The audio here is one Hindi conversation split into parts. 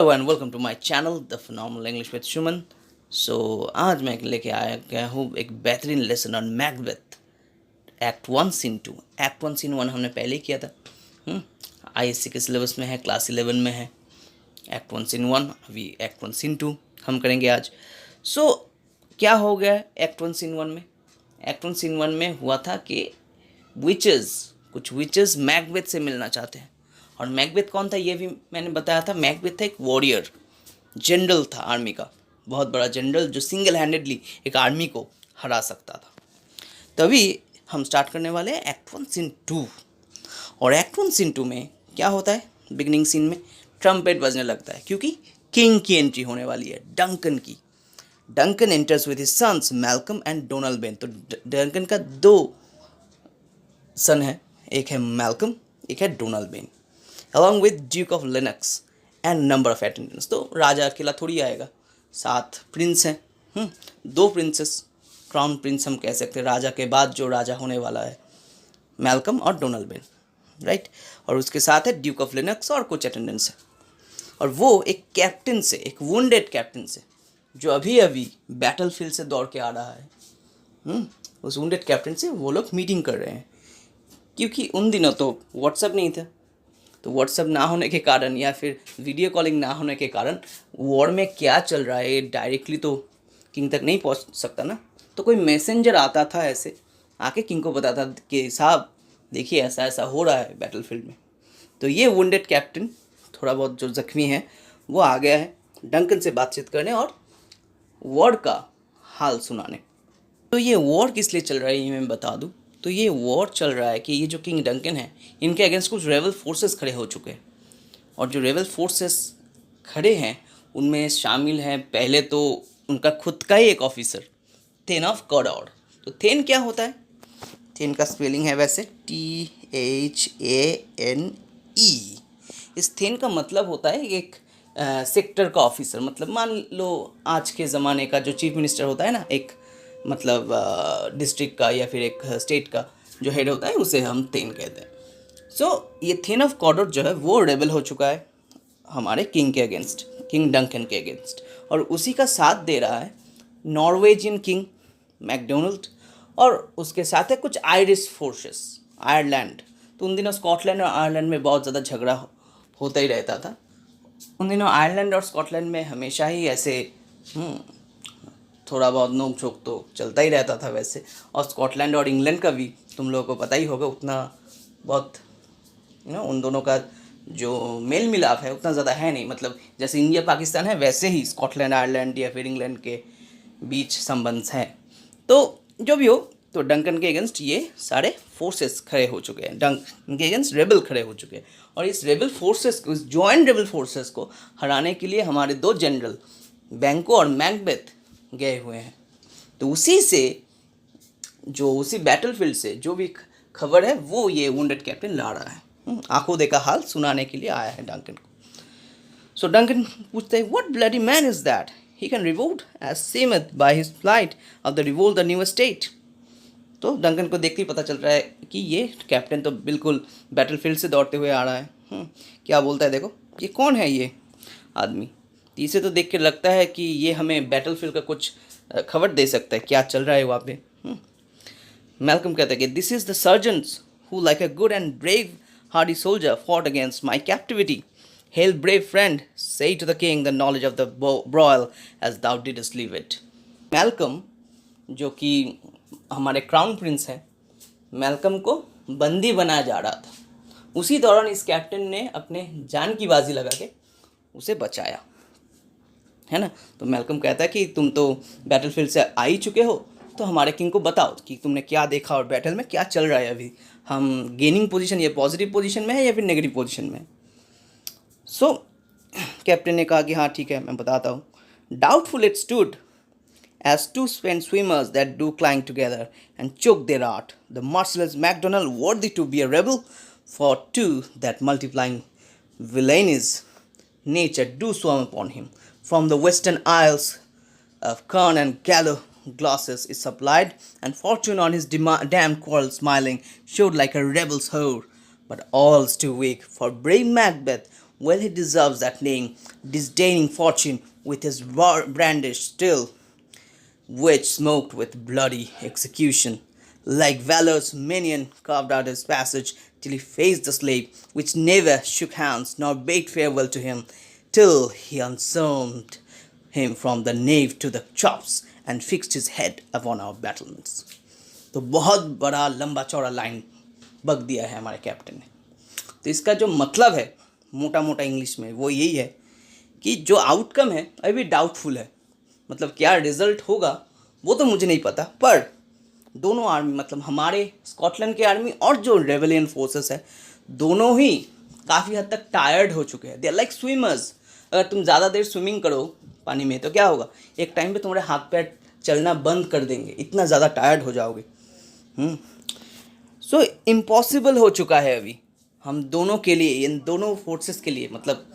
Hello and welcome to my channel the phenomenal English with Suman. आज मैं लेके आया गया हूँ एक बेहतरीन lesson on Macbeth act 1 scene 2। Act 1 scene 1 हमने पहले ही किया था। आईएससी के सिलेबस में है, क्लास 11 में है। एक्ट 1 सीन 1 अभी एक्ट 1 सीन 2 हम करेंगे आज। क्या हो गया एक्ट 1 सीन 1 में? एक्ट 1 सीन 1 में हुआ था कि कुछ विचेस मैकबेथ से मिलना चाहते हैं। और मैकबेथ कौन था ये भी मैंने बताया था। मैकबेथ था एक वॉरियर, जनरल था आर्मी का, बहुत बड़ा जनरल जो सिंगल हैंडेडली एक आर्मी को हरा सकता था। तभी हम स्टार्ट करने वाले हैं एक्ट 1 सीन 2। और एक्ट 1 सीन 2 में क्या होता है? बिगिनिंग सीन में ट्रम्पेट बजने लगता है क्योंकि किंग की एंट्री होने वाली है, डंकन की। Duncan enters with his sons Malcolm and Donalbain. तो डंकन का दो सन है, एक है मैल्कम, एक है Donalbain, along with duke of Lennox and number of attendants. तो राजा अकेला थोड़ी आएगा, 7 प्रिंस हैं। 2 प्रिंसेस, क्राउन प्रिंस हम कह सकते हैं, राजा के बाद जो राजा होने वाला है, मैल्कम और डोनाल्ड बेन, राइट। और उसके साथ है ड्यूक ऑफ लेनक्स और कुछ अटेंडेंट्स है। और वो एक कैप्टन से, एक वुंडेड कैप्टन से, जो अभी अभी बैटल फील्ड से दौड़ के आ रहा है, उस वुंडेड कैप्टन से वो लोग मीटिंग कर रहे हैं। क्योंकि उन दिनों तो व्हाट्सअप नहीं था, तो व्हाट्सअप ना होने के कारण या फिर वीडियो कॉलिंग ना होने के कारण वॉर में क्या चल रहा है डायरेक्टली तो किंग तक नहीं पहुंच सकता ना। तो कोई मैसेंजर आता था, ऐसे आके किंग को बताता कि साहब देखिए ऐसा ऐसा हो रहा है बैटलफील्ड में। तो ये वुंडेड कैप्टन थोड़ा बहुत जो ज़ख्मी है वो आ गया है डंकन से बातचीत करने और वॉर का हाल सुनाने। तो ये वॉर किस लिए चल रहा है ये मैं बता दूं। तो ये वॉर चल रहा है कि ये जो किंग डंकन है, इनके अगेंस्ट कुछ रेबल फोर्सेस खड़े हो चुके हैं। और जो रेबल फोर्सेस खड़े हैं उनमें शामिल हैं, पहले तो उनका खुद का ही एक ऑफिसर, थेन ऑफ कॉडॉर। तो थेन क्या होता है? थेन का स्पेलिंग है वैसे THANE। इस थेन का मतलब होता है एक सेक्टर का ऑफिसर। मतलब मान लो आज के ज़माने का जो चीफ मिनिस्टर होता है ना, एक मतलब डिस्ट्रिक्ट का या फिर एक स्टेट का जो हेड होता है, उसे हम थेन कहते हैं। ये थेन ऑफ कॉडर जो है वो रेबल हो चुका है हमारे किंग के अगेंस्ट, किंग डंकन के अगेंस्ट। और उसी का साथ दे रहा है नॉर्वेजियन किंग मैकडोनल्ड, और उसके साथ है कुछ आयरिश फोर्सेस, आयरलैंड। तो उन दिनों स्कॉटलैंड और आयरलैंड में बहुत ज़्यादा झगड़ा होता ही रहता था। उन दिनों आयरलैंड और स्कॉटलैंड में हमेशा ही ऐसे थोड़ा बहुत नोक झोंक तो चलता ही रहता था वैसे। और स्कॉटलैंड और इंग्लैंड का भी तुम लोगों को पता ही होगा, उतना बहुत उन दोनों का जो मेल मिलाप है उतना ज़्यादा है नहीं। मतलब जैसे इंडिया पाकिस्तान है वैसे ही स्कॉटलैंड आयरलैंड या फिर इंग्लैंड के बीच संबंध हैं। तो जो भी हो, तो डंकन के अगेंस्ट ये सारे फोर्सेस खड़े हो चुके हैं, डंकन के अगेंस्ट रेबल खड़े हो चुके हैं। और इस रेबल फोर्सेस को, इस जॉइंट रेबल फोर्सेस को हराने के लिए हमारे 2 जनरल बैंको और मैकबेथ गए हुए हैं। तो उसी बैटलफील्ड से जो भी खबर है वो ये वुंडेड कैप्टन ला रहा है, आंखों देखा हाल सुनाने के लिए आया है डंकन को। सो डंकन पूछते हैं, what bloody man is that? He can revolt as seemeth by his flight of the revolt the new state. तो डंकन को देखते ही पता चल रहा है कि ये कैप्टन तो बिल्कुल बैटलफील्ड से दौड़ते हुए आ रहा है। क्या बोलता है, देखो ये कौन है ये आदमी। इसे तो देख के लगता है कि ये हमें बैटलफील्ड का कुछ खबर दे सकता है, क्या चल रहा है वहाँ पे। मैल्कम कहता है कि this is the surgeons who like a good and brave Hardy soldier fought against my captivity. Hail brave friend, say to the king the knowledge of the broil as thou didst leave it. Malcolm जो कि हमारे क्राउन प्रिंस हैं, मैल्कम को बंदी बनाया जा रहा था। उसी दौरान इस कैप्टन ने अपने जान की बाजी लगा के उसे बचाया, है ना। तो मैल्कम कहता है कि तुम तो बैटलफील्ड से आ ही चुके हो, तो हमारे किंग को बताओ कि तुमने क्या देखा और बैटल में क्या चल रहा है। अभी हम गेनिंग पोजीशन या पॉजिटिव पोजीशन में है या फिर नेगेटिव पोजीशन में। सो कैप्टन ने कहा कि हाँ ठीक है मैं बताता हूँ। Doubtful it stood as two spent swimmers that do climb together and choke their art, the merciless MacDonald worthy to be a rebel, for two that multiplying villainies nature do swarm upon him. From the western isles of Kern and Gallo glosses is supplied, and fortune on his damned quarrel smiling showed like a rebel's whore, but all's too weak for brave Macbeth Well, he deserves that name, disdaining fortune with his brandished steel, which smoked with bloody execution. Like valor's minion carved out his passage till he faced the slave, which never shook hands nor bade farewell to him, till he unarmed him from the nave to the chops and fixed his head upon our battlements. तो बहुत बड़ा लंबा चौड़ा लाइन बक दिया है हमारे कैप्टन ने. तो इसका जो मतलब है मोटा मोटा इंग्लिश में वो यही है कि जो आउटकम है अभी डाउटफुल है. मतलब क्या रिजल्ट होगा वो तो मुझे नहीं पता, पर दोनों आर्मी मतलब हमारे स्कॉटलैंड की आर्मी और जो रेबेलियन फोर्सेस है दोनों ही काफ़ी हद तक टायर्ड हो चुके हैं. They are like swimmers. अगर तुम ज़्यादा देर स्विमिंग करो पानी में तो क्या होगा, एक टाइम पे तुम्हारे हाथ पैर चलना बंद कर देंगे, इतना ज़्यादा टायर्ड हो जाओगे. सो इम्पॉसिबल हो चुका है अभी हम दोनों के लिए, इन दोनों फोर्सेस के लिए, मतलब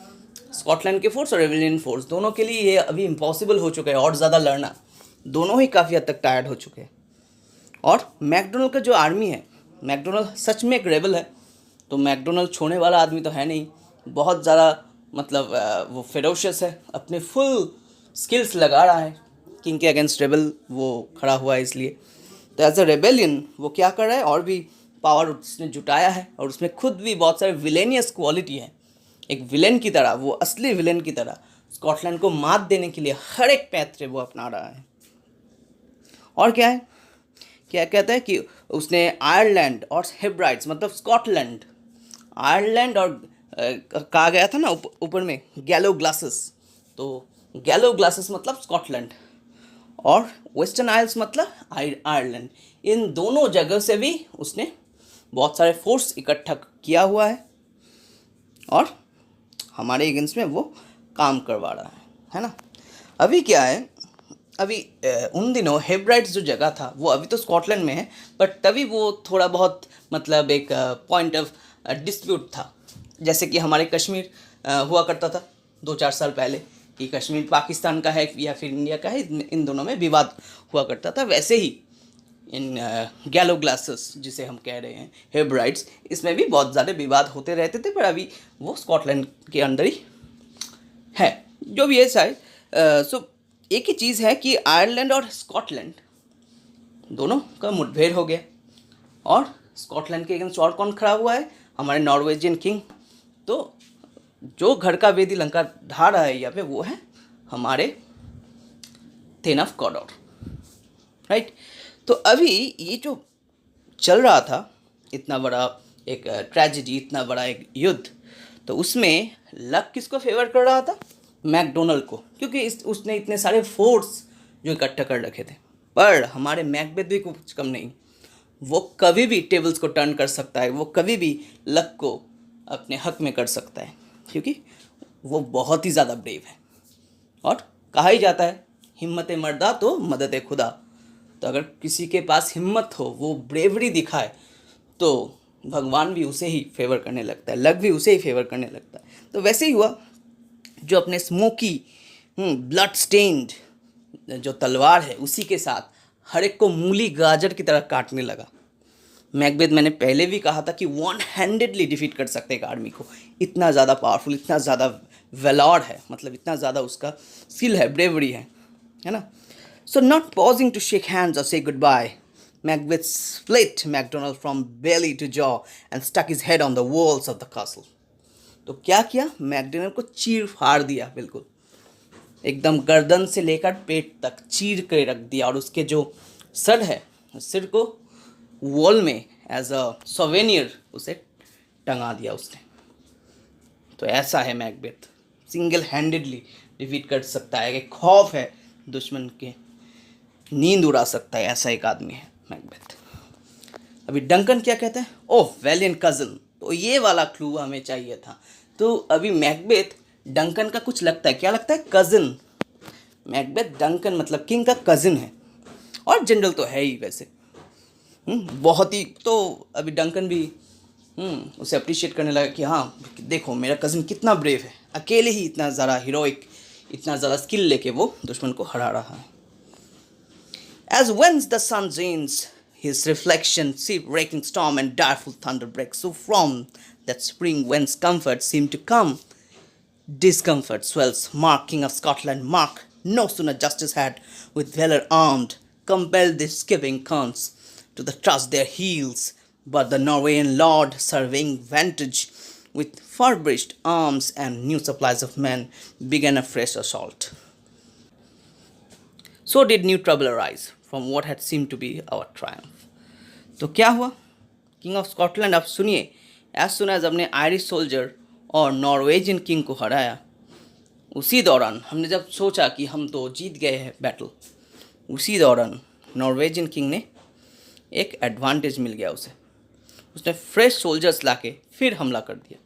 स्कॉटलैंड के फोर्स और रेबेलियन फोर्स दोनों के लिए ये अभी इम्पॉसिबल हो चुका है और ज़्यादा लड़ना. दोनों ही काफ़ी हद तक टायर्ड हो चुके हैं. और मैकडोनल्ड का जो आर्मी है, मैकडोनल्ड सच में एक रेबल है. तो मैकडोनल्ड छोड़ने वाला आदमी तो है नहीं, बहुत ज़्यादा मतलब वो फेरोशियस है, अपने फुल स्किल्स लगा रहा है किंग के अगेंस्ट रेबल वो खड़ा हुआ है. इसलिए तो एज अ रेबेलियन वो क्या कर रहा है और भी पावर उसने जुटाया है और उसमें खुद भी बहुत सारे विलेनियस क्वालिटी है. एक विलेन की तरह, वो असली विलेन की तरह स्कॉटलैंड को मात देने के लिए हर एक पैतरे वो अपना रहा है. और क्या है, क्या कहता है कि उसने आयरलैंड और हेब्राइड्स मतलब स्कॉटलैंड, आयरलैंड और कहा गया था ना ऊपर में गैलो ग्लासेस, तो गैलो ग्लासेस मतलब स्कॉटलैंड और वेस्टर्न आइल्स मतलब आयरलैंड. इन दोनों जगह से भी उसने बहुत सारे फोर्स इकट्ठा किया हुआ है और हमारे अगेंस्ट में वो काम करवा रहा है ना. अभी क्या है, अभी उन दिनों हेब्राइड्स जो जगह था वो अभी तो स्कॉटलैंड में है, बट तभी वो थोड़ा बहुत मतलब एक पॉइंट ऑफ डिस्प्यूट था. जैसे कि हमारे कश्मीर हुआ करता था 2-4 साल पहले कि कश्मीर पाकिस्तान का है या फिर इंडिया का है, इन दोनों में विवाद हुआ करता था. वैसे ही इन गैलो ग्लासेस जिसे हम कह रहे हैं हेब्राइड्स, इसमें भी बहुत ज़्यादा विवाद होते रहते थे, पर अभी वो स्कॉटलैंड के अंदर ही है. जो भी है शायद. सो एक ही चीज़ है कि आयरलैंड और स्कॉटलैंड दोनों का मुठभेड़ हो गया और स्कॉटलैंड के अगेंस्ट और कौन खड़ा हुआ है, हमारे नॉर्वेजियन किंग. तो जो घर का वेदी लंका ढा रहा है यहाँ पे वो है हमारे थेन ऑफ कॉडोर, राइट. तो अभी ये जो चल रहा था इतना बड़ा एक ट्रेजेडी, इतना बड़ा एक युद्ध, तो उसमें लक किसको फेवर कर रहा था, मैकडोनल्ड को, क्योंकि उसने इतने सारे फोर्स जो इकट्ठा कर रखे थे. पर हमारे मैकबेथ भी कुछ कम नहीं, वो कभी भी टेबल्स को टर्न कर सकता है, वो कभी भी लक को अपने हक में कर सकता है, क्योंकि वो बहुत ही ज़्यादा ब्रेव है. और कहा ही जाता है हिम्मत मर्दा तो मदद खुदा. तो अगर किसी के पास हिम्मत हो, वो ब्रेवरी दिखाए, तो भगवान भी उसे ही फेवर करने लगता है, लक भी उसे ही फेवर करने लगता है. तो वैसे ही हुआ, जो अपने स्मोकी ब्लड स्टेन्ड जो तलवार है उसी के साथ हर एक को मूली गाजर की तरह काटने लगा. मैकबेथ मैंने पहले भी कहा था कि वन हैंडेडली डिफीट कर सकते हैं एक आर्मी को. इतना ज़्यादा पावरफुल, इतना ज़्यादा वेलॉर है, मतलब इतना ज़्यादा उसका स्किल है, ब्रेवरी है ना. So not pausing to shake hands और से good bye, Macbeth split MacDonald from belly to jaw and stuck his head on the walls of the castle. तो क्या किया, मैकडोनल्ड को चीर फाड़ दिया, बिल्कुल एकदम गर्दन से लेकर पेट तक चीर के रख दिया और उसके जो सर है, सिर को वॉल में एज अ सोवेनियर उसे टंगा दिया उसने. तो ऐसा है मैकबेथ, सिंगल हैंडेडली डिफीट कर सकता है, कि खौफ है दुश्मन के, नींद उड़ा सकता है, ऐसा एक आदमी है मैकबेथ. अभी डंकन क्या कहते हैं, ओह वैलियंट कज़न. तो ये वाला क्लू हमें चाहिए था. तो अभी मैकबेथ डंकन का कुछ लगता है, क्या लगता है, कज़न. मैकबेथ डंकन मतलब किंग का कज़न है और जनरल तो है ही वैसे, बहुत ही. तो अभी डंकन भी उसे अप्रिशिएट करने लगा कि हाँ देखो मेरा कज़न कितना ब्रेव है, अकेले ही इतना ज़्यादा हीरोइक, इतना ज़्यादा स्किल लेके वो दुश्मन को हरा रहा है. As when the sun shines, his reflection, sea-breaking storm and direful thunder breaks. So from that spring whence comfort seemed to come, Discomfort swells. Mark, King of Scotland, Mark, no sooner justice had, with valor armed, compelled the skipping cons to the trust their heels, but the Norwegian lord, surveying vantage, with furbished arms and new supplies of men, began a fresh assault. So did new trouble arise from what had seemed to be our triumph. तो क्या हुआ? किंग ऑफ स्कॉटलैंड, आप सुनिए, एज सुन एज अपने आयरिश सोल्जर और नॉर्वेजियन किंग को हराया, उसी दौरान हमने जब सोचा कि हम तो जीत गए हैं बैटल, उसी दौरान नॉर्वेजियन किंग ने एक एडवांटेज मिल गया उसे। उसने फ्रेश सोल्जर्स लाके फिर हमला कर दिया।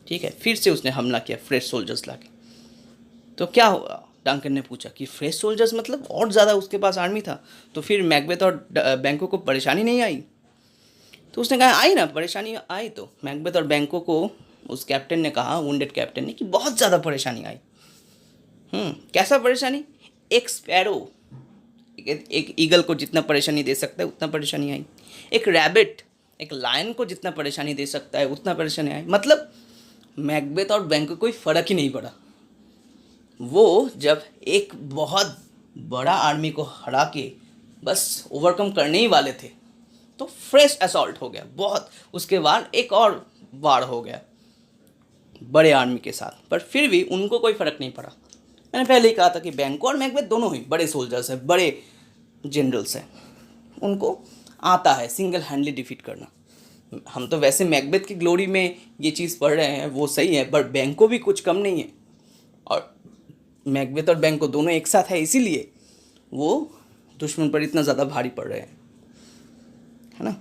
ठीक है, फिर से उसने हमला किया फ्रेश सोल्जर्स लाके। तो क्या हुआ? डंकन ने पूछा कि फ्रेश सोल्जर्स मतलब और ज़्यादा उसके पास आर्मी था, तो फिर मैकबेथ और बैंको को परेशानी नहीं आई? तो उसने कहा आई ना, परेशानी आई। तो मैकबेथ और बैंको को उस कैप्टन ने कहा, वुंडेड कैप्टन ने, कि बहुत ज़्यादा परेशानी आई। कैसा परेशानी? एक स्पैरो, एक ईगल को जितना परेशानी दे सकता है उतना परेशानी आई। एक रैबिट, एक लायन को जितना परेशानी दे सकता है उतना परेशानी आई। मतलब मैकबेथ और बैंको कोई फ़र्क ही नहीं पड़ा। वो जब एक बहुत बड़ा आर्मी को हरा के बस ओवरकम करने ही वाले थे, तो फ्रेश असॉल्ट हो गया बहुत। उसके बाद एक और वार हो गया बड़े आर्मी के साथ, पर फिर भी उनको कोई फ़र्क नहीं पड़ा। मैंने पहले ही कहा था कि बैंको और मैकबेथ दोनों ही बड़े सोल्जर्स हैं, बड़े जनरल्स हैं, उनको आता है सिंगल हैंडली डिफीट करना। हम तो वैसे मैकबेथ की ग्लोरी में ये चीज़ पढ़ रहे हैं, वो सही है, पर बैंको भी कुछ कम नहीं है। और मैकबेथ और बैंको दोनों एक साथ है, इसीलिए वो दुश्मन पर इतना ज़्यादा भारी पड़ रहे हैं, है ना।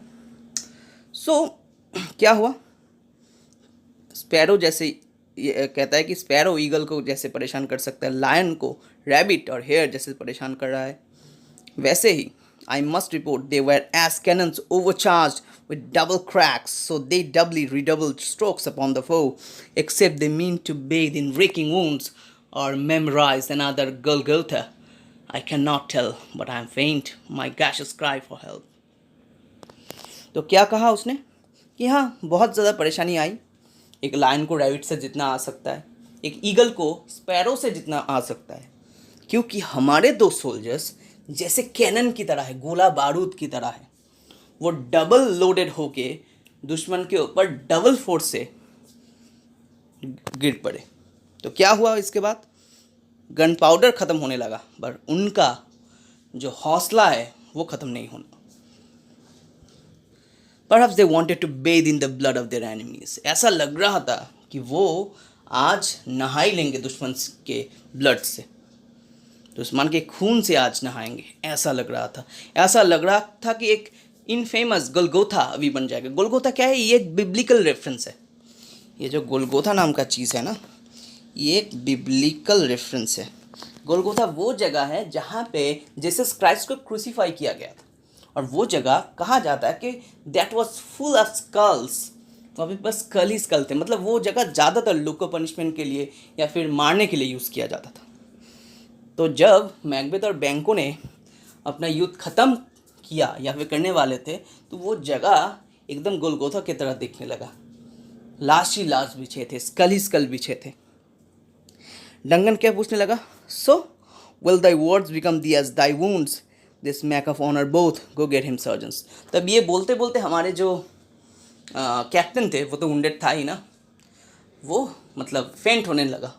सो क्या हुआ? स्पैरो जैसे ये कहता है कि स्पैरो ईगल को जैसे परेशान कर सकता है, लायन को रैबिट और हेयर जैसे परेशान कर रहा है, वैसे ही I must report they were as cannons overcharged with double cracks, so they doubly redoubled strokes upon the foe, except they mean to bathe in raking wounds or memorize another Golgotha. I cannot tell, but I am faint. My gaseous cry for help. तो क्या कहा उसने कि हाँ, बहुत ज़्यादा परेशानी आई। एक लायन को रैबिट से जितना आ सकता है, एक ईगल को स्पैरो से जितना आ सकता है, क्योंकि हमारे दो सोल्जर्स जैसे कैनन की तरह है, गोला बारूद की तरह है। वो डबल लोडेड होके दुश्मन के ऊपर डबल फोर्स से गिर पड़े। तो क्या हुआ इसके बाद? गन पाउडर ख़त्म होने लगा, पर उनका जो हौसला है वो ख़त्म नहीं होना। Perhaps they wanted to bathe in the blood of their enemies. ऐसा लग रहा था कि वो आज नहा ही लेंगे दुश्मन के ब्लड से, दुश्मन के खून से आज नहाएंगे, ऐसा लग रहा था। ऐसा लग रहा था कि एक इनफेमस गोलगोथा अभी बन जाएगा। गोलगोथा क्या है? ये एक बिब्लिकल रेफरेंस है। ये जो गोलगोथा नाम का चीज़ है ना, ये एक बिब्लिकल रेफरेंस है। गोलगोथा वो जगह है जहाँ पे जीसस क्राइस्ट को क्रूसीफाई किया गया था, और वो जगह कहा जाता है कि that was full of skulls. वहाँ पे बस स्कल ही स्कल थे। मतलब वो जगह ज़्यादातर लोग को पनिशमेंट के लिए या फिर मारने के लिए यूज़ किया जाता था। तो जब मैकबेथ और बैंको ने अपना युद्ध ख़त्म किया या फिर करने वाले थे, तो वो जगह एकदम गोलगोथा की तरह दिखने लगा। लाश ही लाश बिछे थे, स्कल ही स्कल बिछे थे। डंगन क्या पूछने लगा? So will thy words become thee as thy wounds, this smack of honour both, go get him surgeons. तब ये बोलते बोलते हमारे जो कैप्टन थे, वो तो वुंडेड था ही ना, वो मतलब फेंट होने लगा,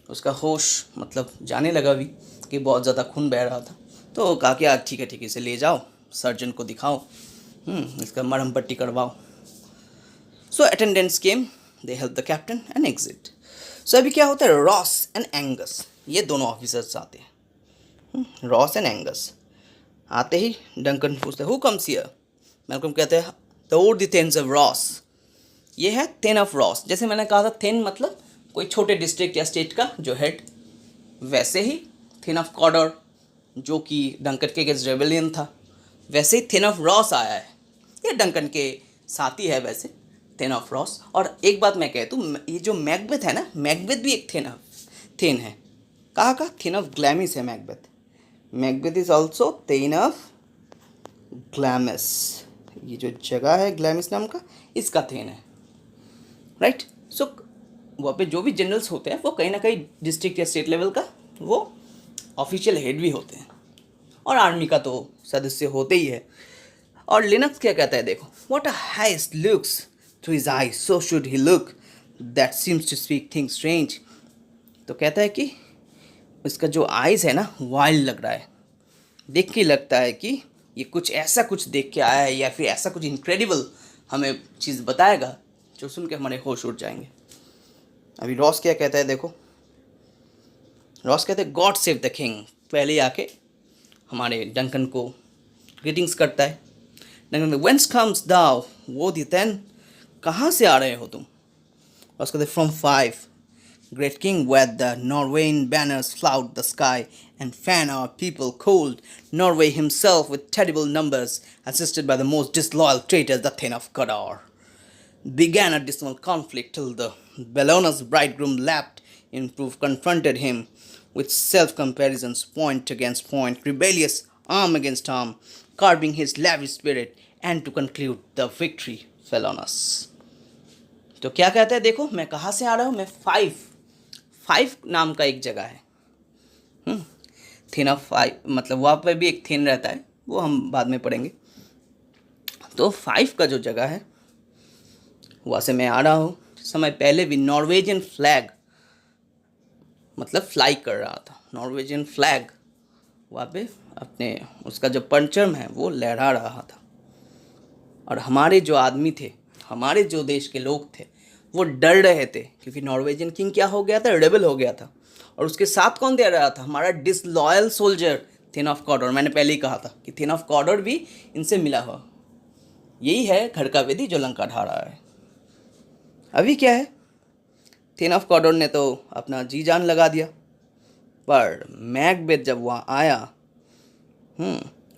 उसका होश मतलब जाने लगा भी कि बहुत ज़्यादा खून बह रहा था। तो कहा कि ठीक है इसे ले जाओ, सर्जन को दिखाओ, इसका मरहम पट्टी करवाओ। So attendants came, they help the captain and exit. So अभी क्या होता है? रॉस एंड एंगस, ये दोनों ऑफिसर्स आते हैं। रॉस एंड एंगस आते ही डंकन पूछते हैं, हु कम्स हियर? मैल्कम कहते हैं, the or the thanes of Ross. ये है थेन ऑफ रॉस। जैसे मैंने कहा था, थेन मतलब कोई छोटे डिस्ट्रिक्ट या स्टेट का जो हेड, वैसे ही थेन ऑफ कॉर्डर जो कि डंकन के अगेंस्ट रेबेलियन था, वैसे ही थेन ऑफ रॉस आया है। ये डंकन के साथी है वैसे, थेन ऑफ रॉस। और एक बात मैं कह दूँ, ये जो मैकबेथ है ना, मैकबेथ भी एक थेन है। कहाँ का? थेन ऑफ ग्लैमिस है Macbeth. Macbeth is also thane of Glamis. ये जो जगह है ग्लैमिस नाम का, इसका थेन है, राइट। सो वहाँ पे जो भी जनरल्स होते हैं वो कहीं ना कहीं डिस्ट्रिक्ट या स्टेट लेवल का वो ऑफिशियल हेड भी होते हैं, और आर्मी का तो सदस्य होते ही है। और लिनक्स क्या कहता है देखो, what a haste looks through his eye so should he look that seems to speak things strange. तो कहता है कि इसका जो आइज़ है ना वाइल्ड लग रहा है, देख के लगता है कि ये कुछ ऐसा कुछ देख के आया है या फिर ऐसा कुछ इनक्रेडिबल हमें चीज़ बताएगा जो सुन के हमारे होश उड़ जाएंगे। अभी रॉस क्या कहता है देखो, रॉस कहते हैं गॉड सेव द किंग, पहले आके हमारे डंकन को ग्रीटिंग्स करता है। डंकन वेंस कम्स दाउ वो दितन, कहाँ से आ रहे हो तुम? रॉस कहते from 5 great king where the Norwegian banners flout the sky and fan our people cold. Norway himself with terrible numbers, assisted by the most disloyal traitors, the Thane of Godar. Began a dismal conflict till the Bellona's bridegroom lapped in proof, confronted him with self-comparisons, point against point, rebellious arm against arm, curbing his lavish spirit, and to conclude, the victory fell on us. तो क्या कहते हैं देखो, मैं कहाँ से आ रहा हूँ? मैं 5 नाम का एक जगह है, थीन ऑफ 5, मतलब वहाँ पर भी एक थीन रहता है, वो हम बाद में पढ़ेंगे। तो 5 का जो जगह है वहाँ से मैं आ रहा हूँ। समय पहले भी नॉर्वेजियन फ्लैग मतलब फ्लाई कर रहा था, नॉर्वेजियन फ्लैग वहाँ पे अपने उसका जो परचम है वो लहरा रहा था। और हमारे जो आदमी थे, हमारे जो देश के लोग थे, वो डर रहे थे क्योंकि नॉर्वेजियन किंग क्या हो गया था, रेबल हो गया था। और उसके साथ कौन दे रहा था? हमारा डिसलॉयल सोल्जर थिन ऑफ कॉर्डर। मैंने पहले ही कहा था कि थिन ऑफ कॉर्डर भी इनसे मिला हुआ, यही है घर का वेदी जो लंका ढा रहा है। अभी क्या है, थिन ऑफ कॉर्डर ने तो अपना जी जान लगा दिया, पर मैकबेथ जब वहाँ आया,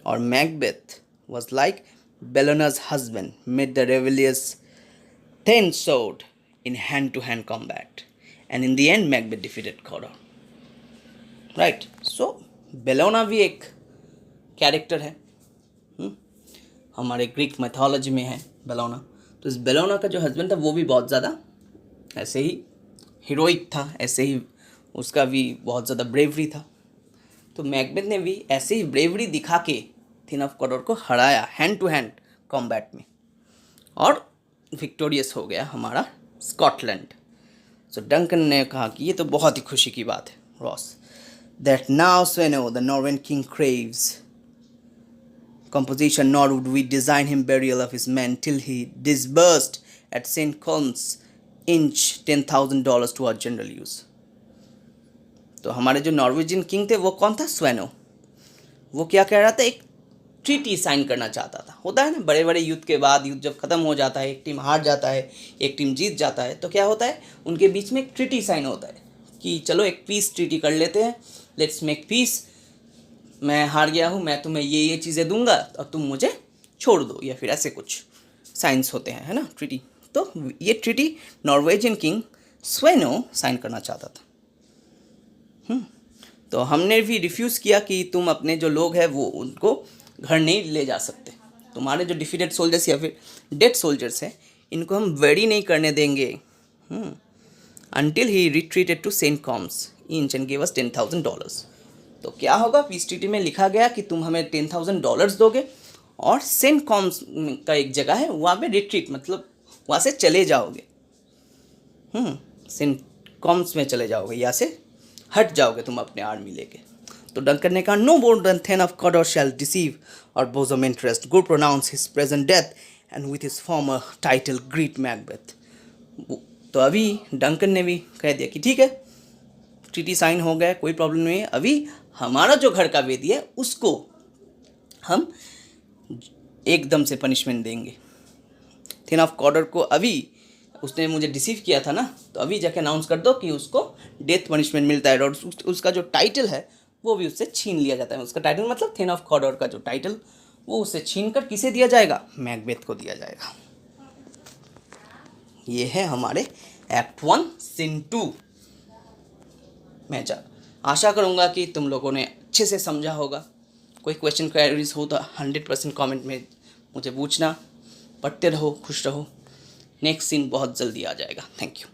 और Macbeth was like Bellona's husband, met the rebellious thin sword in hand-to-hand combat, and in the end Macbeth defeated Cawdor. Right? So Bellona भी एक कैरेक्टर है, हमारे ग्रीक मैथोलॉजी में है बेलोना। तो इस बेलोना का जो हस्बैंड था वो भी बहुत ज़्यादा ऐसे ही हीरोइक था, ऐसे ही उसका भी बहुत ज़्यादा ब्रेवरी था। तो मैकबेथ ने भी ऐसे ही ब्रेवरी दिखा के थिन ऑफ कॉर्डर को हराया हैंड टू हैंड कॉम्बैट में, और विक्टोरियस हो गया हमारा स्कॉटलैंड। सो डंकन ने कहा कि ये तो बहुत ही खुशी की बात है Ross, that now Sweno the Norway's king craves composition, nor would we design him burial of his men till he disbursed at St. Colm's inch $10,000 to our general use. तो हमारे जो नॉर्वेजियन किंग थे वो कौन था? स्वेनो। वो क्या कह रहा था? एक ट्रीटी साइन करना चाहता था। होता है ना, बड़े बड़े युद्ध के बाद, युद्ध जब ख़त्म हो जाता है, एक टीम हार जाता है, एक टीम जीत जाता है, तो क्या होता है, उनके बीच में एक ट्रीटी साइन होता है कि चलो एक पीस ट्रीटी कर लेते हैं, लेट्स मेक पीस। मैं हार गया हूँ, मैं तुम्हें ये चीज़ें दूंगा और तुम मुझे छोड़ दो, या फिर ऐसे कुछ साइंस होते हैं, है ना, ट्रीटी। तो ये ट्रीटी नॉर्वेजियन किंग स्वेनो साइन करना चाहता था। तो हमने भी रिफ्यूज़ किया कि तुम अपने जो लोग हैं वो उनको घर नहीं ले जा सकते, तुम्हारे जो डिफीटेड सोल्जर्स या फिर डेड सोल्जर्स हैं इनको हम वेरी नहीं करने देंगे, until he retreated to St. Colm's inch and gave us $10,000. तो क्या होगा, पीस ट्रीटी में लिखा गया कि तुम हमें $10,000 दोगे और सेंट कॉम्स का एक जगह है वहाँ पे रिट्रीट, मतलब वहाँ से चले जाओगे, सेंट कॉम्स में चले जाओगे, यहाँ से हट जाओगे तुम अपने आर्मी लेके। तो डंकन ने कहा, no more than thane of Cawdor shall deceive our bosom interest, go pronounce his present death and with his former title greet Macbeth. तो अभी डंकन ने भी कह दिया कि ठीक है, ट्रीटी साइन हो गया, कोई प्रॉब्लम नहीं है, अभी हमारा जो घर का वेदी है उसको हम एकदम से पनिशमेंट देंगे। थिन ऑफ कॉर्डर को अभी उसने मुझे डिसीव किया था ना, तो अभी जाके अनाउंस कर दो कि उसको डेथ पनिशमेंट मिलता है, और उसका जो टाइटल है वो भी उससे छीन लिया जाता है। उसका टाइटल मतलब थिन ऑफ कॉर्डर का जो टाइटल वो उससे छीन कर किसे दिया जाएगा? मैकबेथ को दिया जाएगा। ये है हमारे एक्ट 1 सीन 2। मैं आशा करूँगा कि तुम लोगों ने अच्छे से समझा होगा। कोई क्वेश्चन क्वेरीज हो तो 100% कमेंट में मुझे पूछना। पढ़ते रहो, खुश रहो। नेक्स्ट सीन बहुत जल्दी आ जाएगा। Thank you.